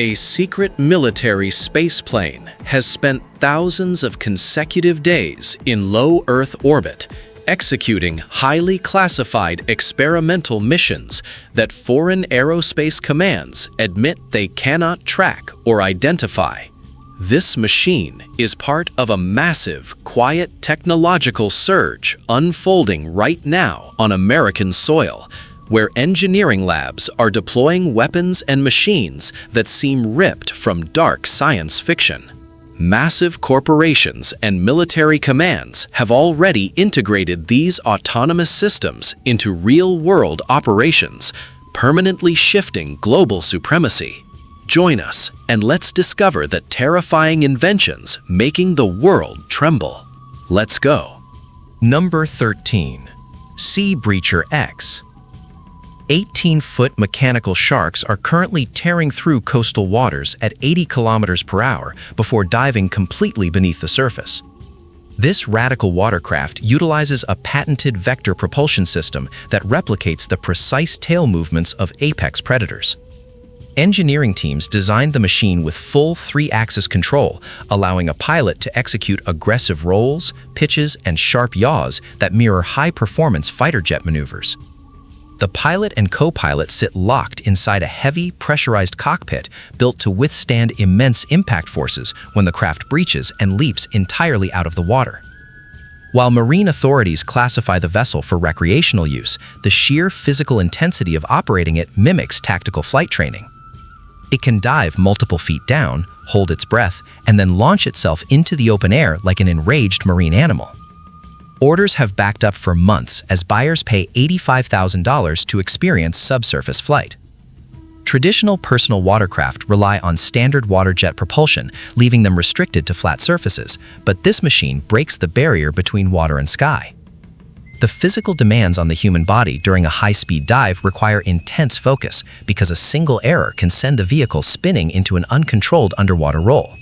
A secret military spaceplane has spent thousands of consecutive days in low Earth orbit, executing highly classified experimental missions that foreign aerospace commands admit they cannot track or identify. This machine is part of a massive, quiet technological surge unfolding right now on American soil, where engineering labs are deploying weapons and machines that seem ripped from dark science fiction. Massive corporations and military commands have already integrated these autonomous systems into real-world operations, permanently shifting global supremacy. Join us and let's discover the terrifying inventions making the world tremble. Let's go. Number 13. Sea Breacher X. 18-foot mechanical sharks are currently tearing through coastal waters at 80 kilometers per hour before diving completely beneath the surface. This radical watercraft utilizes a patented vector propulsion system that replicates the precise tail movements of apex predators. Engineering teams designed the machine with full 3-axis control, allowing a pilot to execute aggressive rolls, pitches, and sharp yaws that mirror high-performance fighter jet maneuvers. The pilot and co-pilot sit locked inside a heavy, pressurized cockpit built to withstand immense impact forces when the craft breaches and leaps entirely out of the water. While marine authorities classify the vessel for recreational use, the sheer physical intensity of operating it mimics tactical flight training. It can dive multiple feet down, hold its breath, and then launch itself into the open air like an enraged marine animal. Orders have backed up for months as buyers pay $85,000 to experience subsurface flight. Traditional personal watercraft rely on standard water jet propulsion, leaving them restricted to flat surfaces, but this machine breaks the barrier between water and sky. The physical demands on the human body during a high-speed dive require intense focus because a single error can send the vehicle spinning into an uncontrolled underwater roll.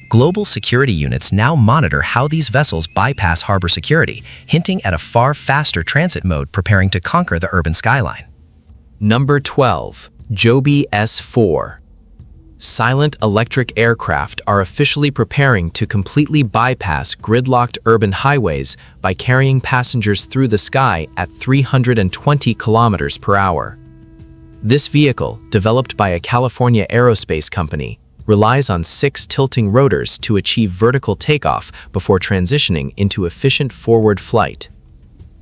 Global security units now monitor how these vessels bypass harbor security, hinting at a far faster transit mode preparing to conquer the urban skyline. Number 12. Joby S4. Silent electric aircraft are officially preparing to completely bypass gridlocked urban highways by carrying passengers through the sky at 320 kilometers per hour. This vehicle, developed by a California aerospace company, relies on 6 tilting rotors to achieve vertical takeoff before transitioning into efficient forward flight.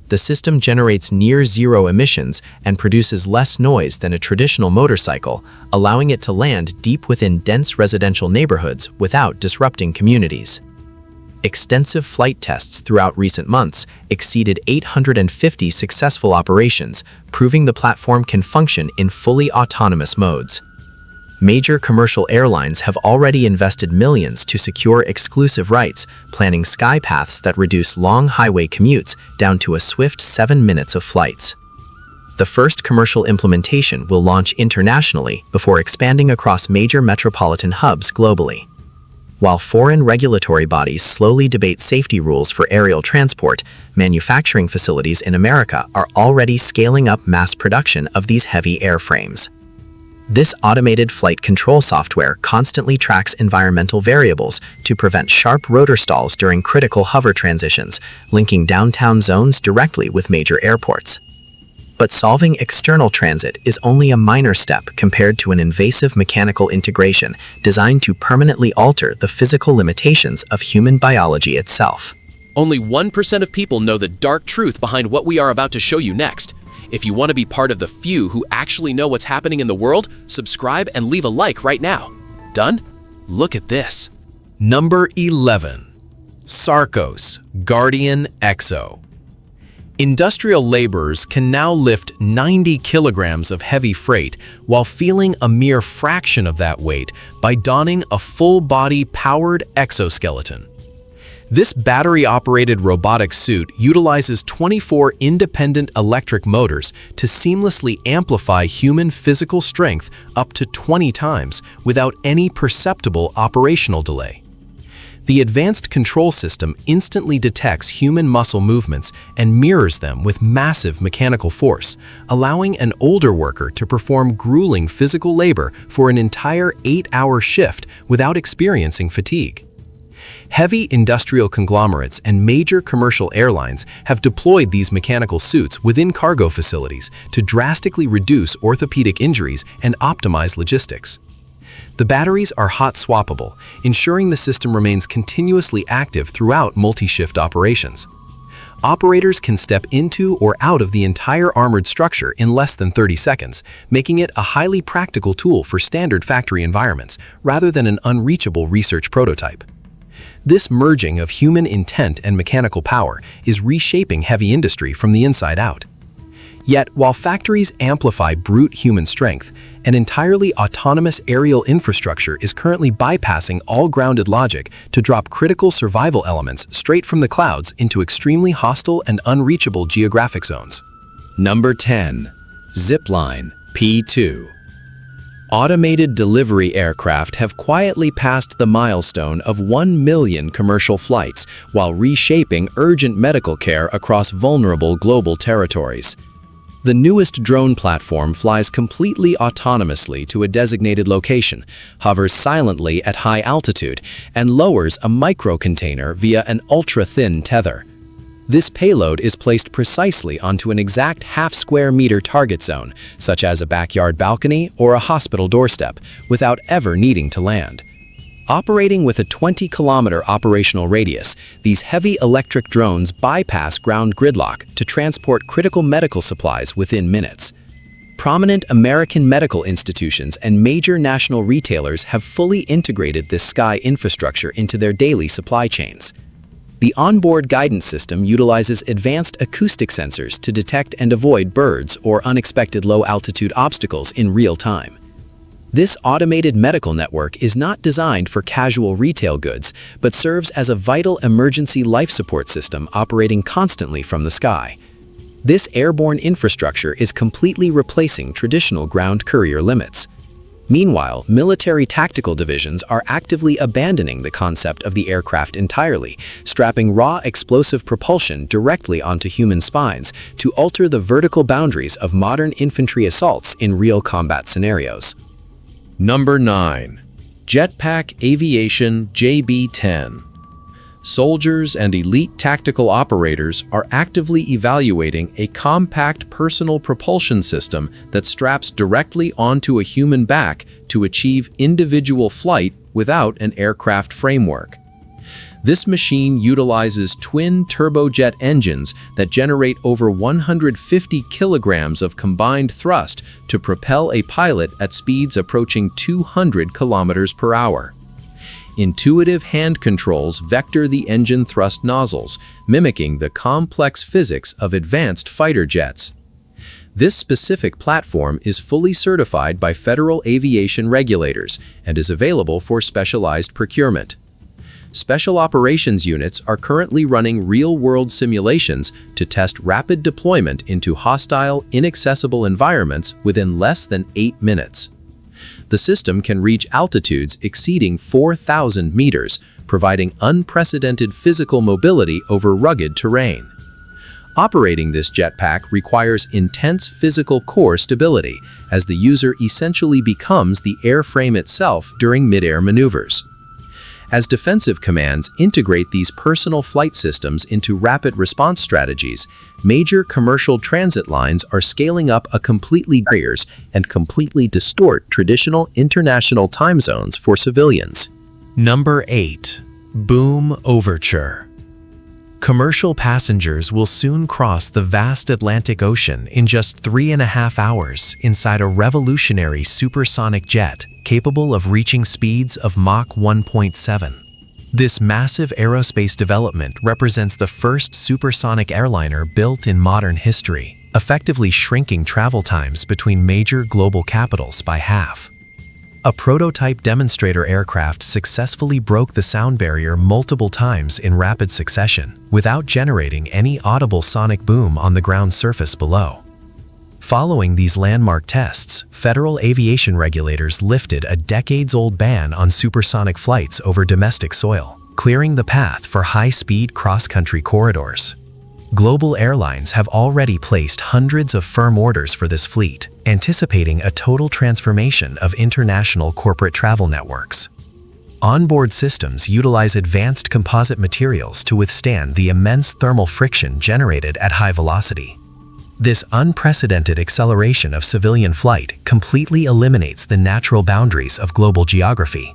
The system generates near-zero emissions and produces less noise than a traditional motorcycle, allowing it to land deep within dense residential neighborhoods without disrupting communities. Extensive flight tests throughout recent months exceeded 850 successful operations, proving the platform can function in fully autonomous modes. Major commercial airlines have already invested millions to secure exclusive rights, planning sky paths that reduce long highway commutes down to a swift 7 minutes of flights. The first commercial implementation will launch internationally before expanding across major metropolitan hubs globally. While foreign regulatory bodies slowly debate safety rules for aerial transport, manufacturing facilities in America are already scaling up mass production of these heavy airframes. This automated flight control software constantly tracks environmental variables to prevent sharp rotor stalls during critical hover transitions, linking downtown zones directly with major airports. But solving external transit is only a minor step compared to an invasive mechanical integration designed to permanently alter the physical limitations of human biology itself. Only 1% of people know the dark truth behind what we are about to show you next. If you want to be part of the few who actually know what's happening in the world, subscribe and leave a like right now. Done? Look at this. Number 11. Sarcos Guardian Exo. Industrial laborers can now lift 90 kilograms of heavy freight while feeling a mere fraction of that weight by donning a full-body powered exoskeleton. This battery-operated robotic suit utilizes 24 independent electric motors to seamlessly amplify human physical strength up to 20 times without any perceptible operational delay. The advanced control system instantly detects human muscle movements and mirrors them with massive mechanical force, allowing an older worker to perform grueling physical labor for an entire 8-hour shift without experiencing fatigue. Heavy industrial conglomerates and major commercial airlines have deployed these mechanical suits within cargo facilities to drastically reduce orthopedic injuries and optimize logistics. The batteries are hot swappable, ensuring the system remains continuously active throughout multi-shift operations. Operators can step into or out of the entire armored structure in less than 30 seconds, making it a highly practical tool for standard factory environments rather than an unreachable research prototype. This merging of human intent and mechanical power is reshaping heavy industry from the inside out. Yet, while factories amplify brute human strength, an entirely autonomous aerial infrastructure is currently bypassing all grounded logic to drop critical survival elements straight from the clouds into extremely hostile and unreachable geographic zones. Number 10. Zipline P2. Automated delivery aircraft have quietly passed the milestone of 1 million commercial flights while reshaping urgent medical care across vulnerable global territories. The newest drone platform flies completely autonomously to a designated location, hovers silently at high altitude, and lowers a microcontainer via an ultra-thin tether. This payload is placed precisely onto an exact half-square-meter target zone, such as a backyard balcony or a hospital doorstep, without ever needing to land. Operating with a 20-kilometer operational radius, these heavy electric drones bypass ground gridlock to transport critical medical supplies within minutes. Prominent American medical institutions and major national retailers have fully integrated this sky infrastructure into their daily supply chains. The onboard guidance system utilizes advanced acoustic sensors to detect and avoid birds or unexpected low-altitude obstacles in real time. This automated medical network is not designed for casual retail goods, but serves as a vital emergency life support system operating constantly from the sky. This airborne infrastructure is completely replacing traditional ground courier limits. Meanwhile, military tactical divisions are actively abandoning the concept of the aircraft entirely, strapping raw explosive propulsion directly onto human spines to alter the vertical boundaries of modern infantry assaults in real combat scenarios. Number 9. Jetpack Aviation JB-10. Soldiers and elite tactical operators are actively evaluating a compact personal propulsion system that straps directly onto a human back to achieve individual flight without an aircraft framework. This machine utilizes twin turbojet engines that generate over 150 kilograms of combined thrust to propel a pilot at speeds approaching 200 kilometers per hour. Intuitive hand controls vector the engine thrust nozzles, mimicking the complex physics of advanced fighter jets. This specific platform is fully certified by federal aviation regulators and is available for specialized procurement. Special operations units are currently running real-world simulations to test rapid deployment into hostile, inaccessible environments within less than 8 minutes. The system can reach altitudes exceeding 4,000 meters, providing unprecedented physical mobility over rugged terrain. Operating this jetpack requires intense physical core stability, as the user essentially becomes the airframe itself during mid-air maneuvers. As defensive commands integrate these personal flight systems into rapid response strategies, major commercial transit lines are scaling up a completely barriers and completely distort traditional international time zones for civilians. Number 8. Boom Overture. Commercial passengers will soon cross the vast Atlantic Ocean in just 3.5 hours inside a revolutionary supersonic jet capable of reaching speeds of Mach 1.7. This massive aerospace development represents the first supersonic airliner built in modern history, effectively shrinking travel times between major global capitals by half. A prototype demonstrator aircraft successfully broke the sound barrier multiple times in rapid succession, without generating any audible sonic boom on the ground surface below. Following these landmark tests, federal aviation regulators lifted a decades-old ban on supersonic flights over domestic soil. clearing the path for high-speed cross-country corridors. Global airlines have already placed hundreds of firm orders for this fleet, anticipating a total transformation of international corporate travel networks. Onboard systems utilize advanced composite materials to withstand the immense thermal friction generated at high velocity. This unprecedented acceleration of civilian flight completely eliminates the natural boundaries of global geography.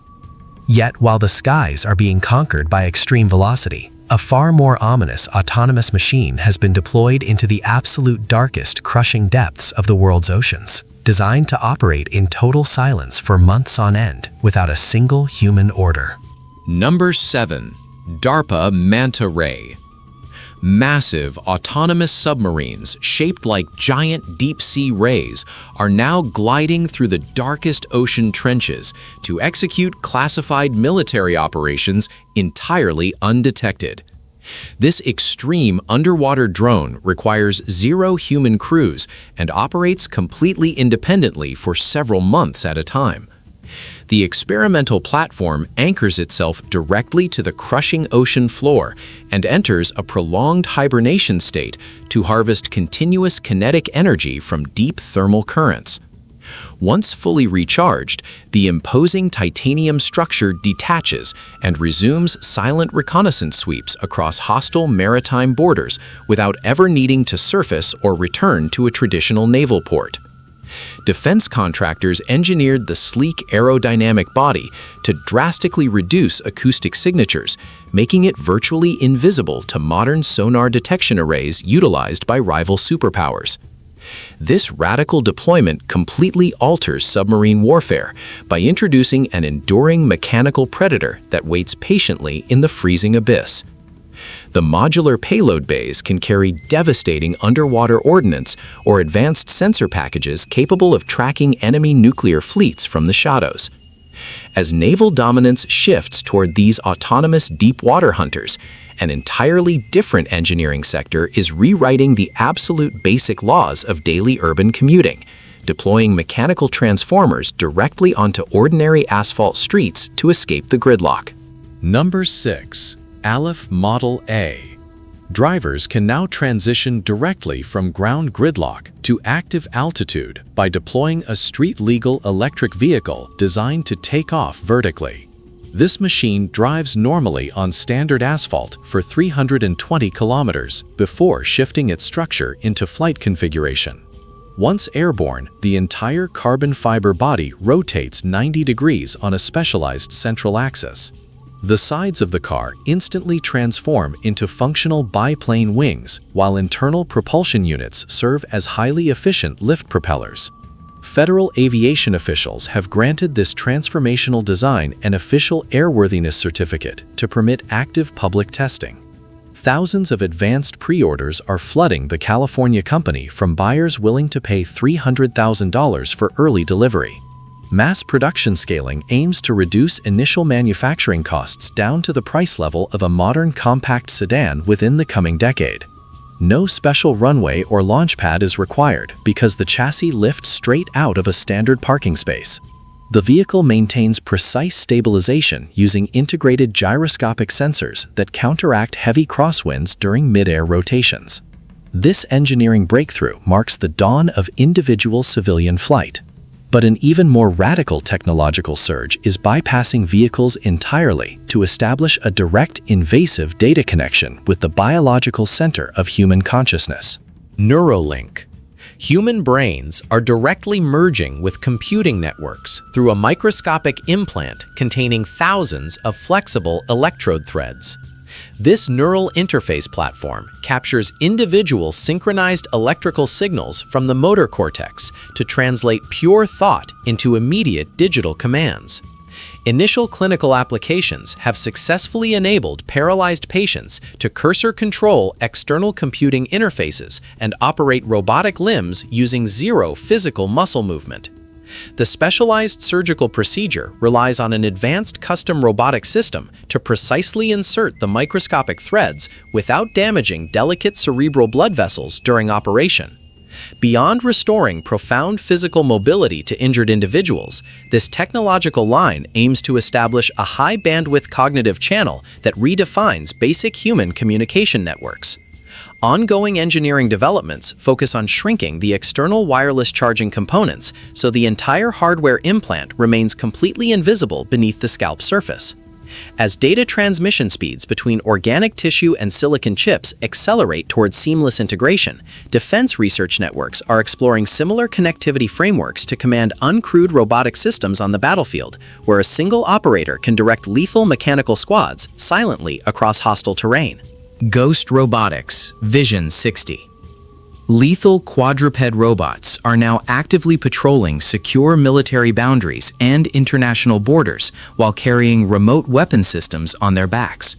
Yet, while the skies are being conquered by extreme velocity, a far more ominous autonomous machine has been deployed into the absolute darkest, crushing depths of the world's oceans, designed to operate in total silence for months on end without a single human order. Number 7. DARPA Manta Ray. Massive, autonomous submarines shaped like giant deep-sea rays are now gliding through the darkest ocean trenches to execute classified military operations entirely undetected. This extreme underwater drone requires 0 human crews and operates completely independently for several months at a time. The experimental platform anchors itself directly to the crushing ocean floor and enters a prolonged hibernation state to harvest continuous kinetic energy from deep thermal currents. Once fully recharged, the imposing titanium structure detaches and resumes silent reconnaissance sweeps across hostile maritime borders without ever needing to surface or return to a traditional naval port. Defense contractors engineered the sleek aerodynamic body to drastically reduce acoustic signatures, making it virtually invisible to modern sonar detection arrays utilized by rival superpowers. This radical deployment completely alters submarine warfare by introducing an enduring mechanical predator that waits patiently in the freezing abyss. The modular payload bays can carry devastating underwater ordnance or advanced sensor packages capable of tracking enemy nuclear fleets from the shadows. As naval dominance shifts toward these autonomous deep-water hunters, an entirely different engineering sector is rewriting the absolute basic laws of daily urban commuting, deploying mechanical transformers directly onto ordinary asphalt streets to escape the gridlock. Number 6. Aleph Model A. Drivers can now transition directly from ground gridlock to active altitude by deploying a street-legal electric vehicle designed to take off vertically. This machine drives normally on standard asphalt for 320 kilometers before shifting its structure into flight configuration. Once airborne, the entire carbon fiber body rotates 90 degrees on a specialized central axis. The sides of the car instantly transform into functional biplane wings, while internal propulsion units serve as highly efficient lift propellers. Federal aviation officials have granted this transformational design an official airworthiness certificate to permit active public testing. Thousands of advanced pre-orders are flooding the California company from buyers willing to pay $300,000 for early delivery. Mass production scaling aims to reduce initial manufacturing costs down to the price level of a modern compact sedan within the coming decade. No special runway or launch pad is required because the chassis lifts straight out of a standard parking space. The vehicle maintains precise stabilization using integrated gyroscopic sensors that counteract heavy crosswinds during mid-air rotations. This engineering breakthrough marks the dawn of individual civilian flight. But an even more radical technological surge is bypassing vehicles entirely to establish a direct invasive data connection with the biological center of human consciousness. Neuralink. Human brains are directly merging with computing networks through a microscopic implant containing thousands of flexible electrode threads. This neural interface platform captures individual synchronized electrical signals from the motor cortex to translate pure thought into immediate digital commands. Initial clinical applications have successfully enabled paralyzed patients to cursor control external computing interfaces and operate robotic limbs using zero physical muscle movement. The specialized surgical procedure relies on an advanced custom robotic system to precisely insert the microscopic threads without damaging delicate cerebral blood vessels during operation. Beyond restoring profound physical mobility to injured individuals, this technological line aims to establish a high-bandwidth cognitive channel that redefines basic human communication networks. Ongoing engineering developments focus on shrinking the external wireless charging components so the entire hardware implant remains completely invisible beneath the scalp surface. As data transmission speeds between organic tissue and silicon chips accelerate towards seamless integration, defense research networks are exploring similar connectivity frameworks to command uncrewed robotic systems on the battlefield, where a single operator can direct lethal mechanical squads silently across hostile terrain. Ghost Robotics, Vision 60. Lethal quadruped robots are now actively patrolling secure military boundaries and international borders while carrying remote weapon systems on their backs.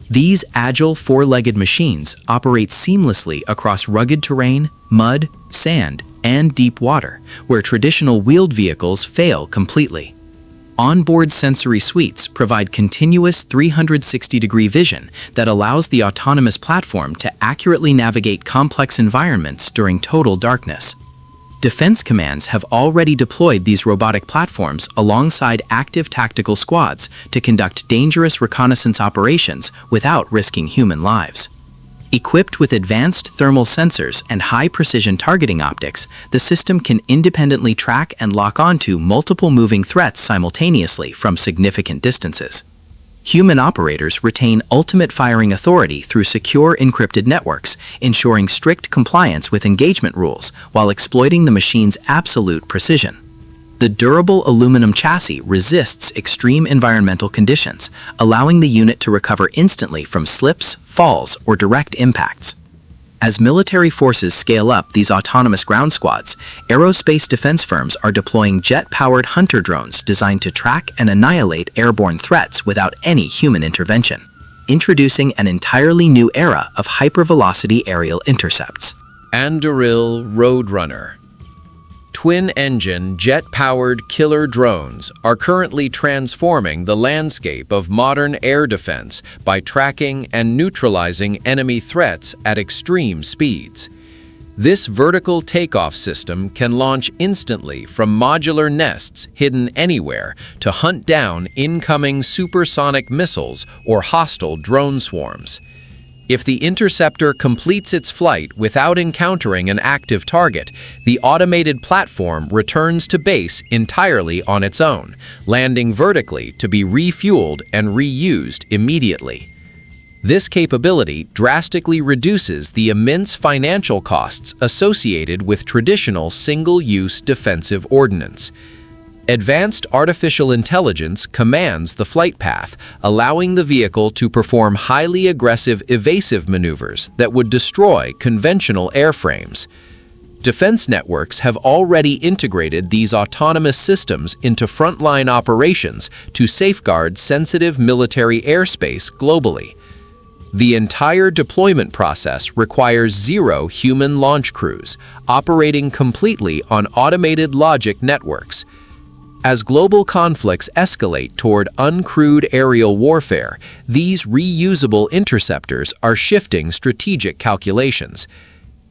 These agile four-legged machines operate seamlessly across rugged terrain, mud, sand, and deep water, where traditional wheeled vehicles fail completely. Onboard sensory suites provide continuous 360-degree vision that allows the autonomous platform to accurately navigate complex environments during total darkness. Defense commands have already deployed these robotic platforms alongside active tactical squads to conduct dangerous reconnaissance operations without risking human lives. Equipped with advanced thermal sensors and high-precision targeting optics, the system can independently track and lock onto multiple moving threats simultaneously from significant distances. Human operators retain ultimate firing authority through secure encrypted networks, ensuring strict compliance with engagement rules while exploiting the machine's absolute precision. The durable aluminum chassis resists extreme environmental conditions, allowing the unit to recover instantly from slips, falls, or direct impacts. As military forces scale up these autonomous ground squads, aerospace defense firms are deploying jet-powered hunter drones designed to track and annihilate airborne threats without any human intervention, introducing an entirely new era of hypervelocity aerial intercepts. Anduril Roadrunner. Twin-engine, jet-powered killer drones are currently transforming the landscape of modern air defense by tracking and neutralizing enemy threats at extreme speeds. This vertical takeoff system can launch instantly from modular nests hidden anywhere to hunt down incoming supersonic missiles or hostile drone swarms. If the interceptor completes its flight without encountering an active target, the automated platform returns to base entirely on its own, landing vertically to be refueled and reused immediately. This capability drastically reduces the immense financial costs associated with traditional single-use defensive ordnance. Advanced artificial intelligence commands the flight path, allowing the vehicle to perform highly aggressive evasive maneuvers that would destroy conventional airframes. Defense networks have already integrated these autonomous systems into frontline operations to safeguard sensitive military airspace globally. The entire deployment process requires 0 human launch crews, operating completely on automated logic networks. As global conflicts escalate toward uncrewed aerial warfare, these reusable interceptors are shifting strategic calculations.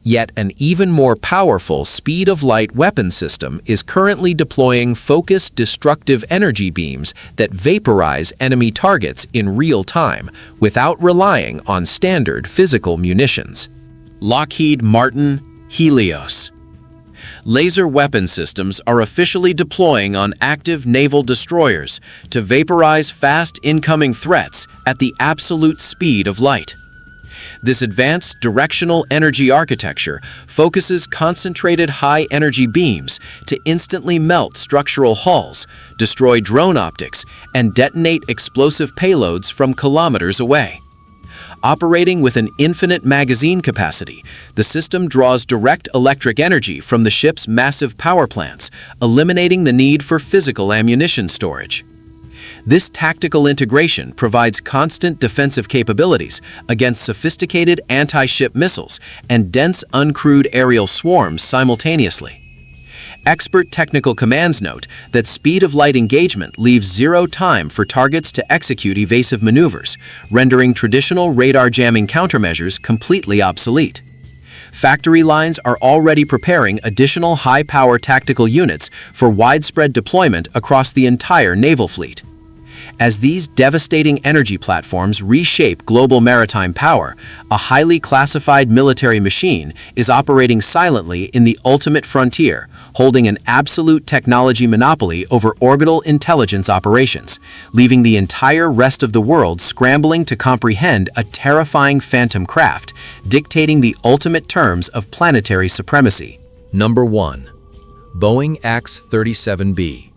Yet an even more powerful speed-of-light weapon system is currently deploying focused destructive energy beams that vaporize enemy targets in real time without relying on standard physical munitions. Lockheed Martin Helios. Laser weapon systems are officially deploying on active naval destroyers to vaporize fast incoming threats at the absolute speed of light. This advanced directional energy architecture focuses concentrated high-energy beams to instantly melt structural hulls, destroy drone optics, and detonate explosive payloads from kilometers away. Operating with an infinite magazine capacity, the system draws direct electric energy from the ship's massive power plants, eliminating the need for physical ammunition storage. This tactical integration provides constant defensive capabilities against sophisticated anti-ship missiles and dense uncrewed aerial swarms simultaneously. Expert technical commands note that speed-of-light engagement leaves 0 time for targets to execute evasive maneuvers, rendering traditional radar jamming countermeasures completely obsolete. Factory lines are already preparing additional high-power tactical units for widespread deployment across the entire naval fleet. As these devastating energy platforms reshape global maritime power, a highly classified military machine is operating silently in the ultimate frontier, holding an absolute technology monopoly over orbital intelligence operations, leaving the entire rest of the world scrambling to comprehend a terrifying phantom craft, dictating the ultimate terms of planetary supremacy. Number 1. Boeing X-37B.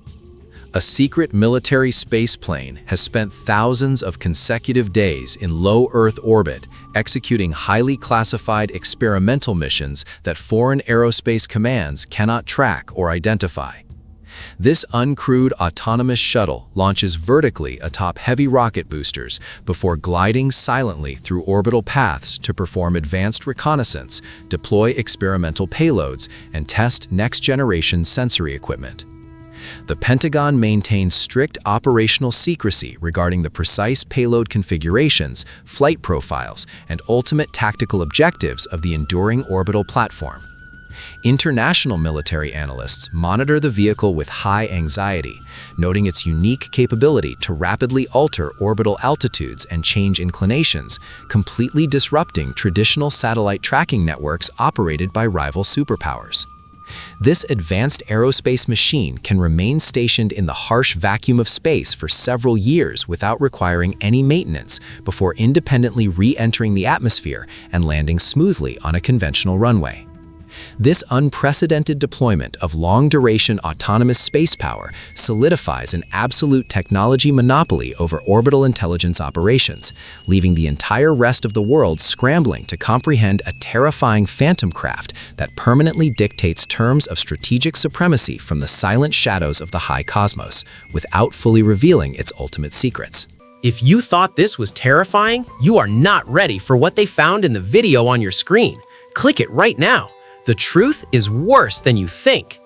A secret military spaceplane has spent thousands of consecutive days in low Earth orbit executing highly classified experimental missions that foreign aerospace commands cannot track or identify. This uncrewed autonomous shuttle launches vertically atop heavy rocket boosters before gliding silently through orbital paths to perform advanced reconnaissance, deploy experimental payloads, and test next-generation sensory equipment. The Pentagon maintains strict operational secrecy regarding the precise payload configurations, flight profiles, and ultimate tactical objectives of the enduring orbital platform. International military analysts monitor the vehicle with high anxiety, noting its unique capability to rapidly alter orbital altitudes and change inclinations, completely disrupting traditional satellite tracking networks operated by rival superpowers. This advanced aerospace machine can remain stationed in the harsh vacuum of space for several years without requiring any maintenance before independently re-entering the atmosphere and landing smoothly on a conventional runway. This unprecedented deployment of long-duration autonomous space power solidifies an absolute technology monopoly over orbital intelligence operations, leaving the entire rest of the world scrambling to comprehend a terrifying phantom craft that permanently dictates terms of strategic supremacy from the silent shadows of the high cosmos, without fully revealing its ultimate secrets. If you thought this was terrifying, you are not ready for what they found in the video on your screen. Click it right now. The truth is worse than you think.